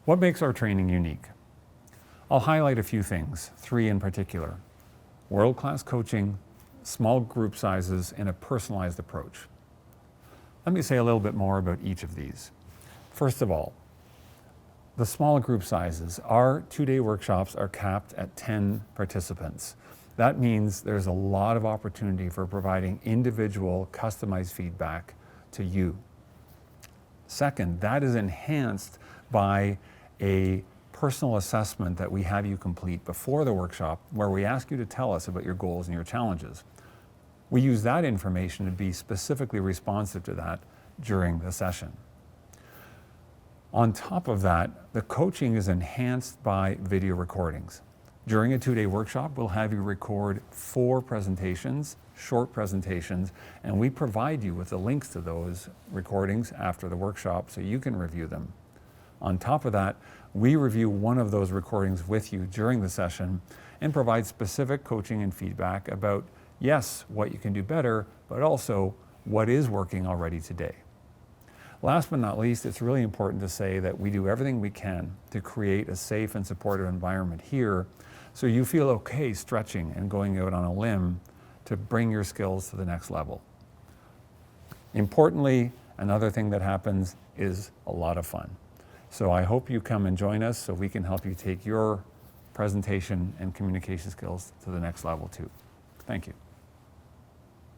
What makes our training unique? I'll highlight a few things, 3 in particular. World-class coaching, small group sizes, and a personalized approach. Let me say a little bit more about each of these. First of all, the small group sizes. Our 2-day workshops are capped at 10 participants. That means there's a lot of opportunity for providing individual, customized feedback to you. Second, that is enhanced by a personal assessment that we have you complete before the workshop, where we ask you to tell us about your goals and your challenges. We use that information to be specifically responsive to that during the session. On top of that, the coaching is enhanced by video recordings. During a 2-day workshop, we'll have you record 4 presentations, short presentations, and we provide you with the links to those recordings after the workshop so you can review them. On top of that, we review one of those recordings with you during the session and provide specific coaching and feedback about, yes, what you can do better, but also what is working already today. Last but not least, it's really important to say that we do everything we can to create a safe and supportive environment here so you feel okay stretching and going out on a limb to bring your skills to the next level. Importantly, another thing that happens is a lot of fun. So I hope you come and join us so we can help you take your presentation and communication skills to the next level too. Thank you.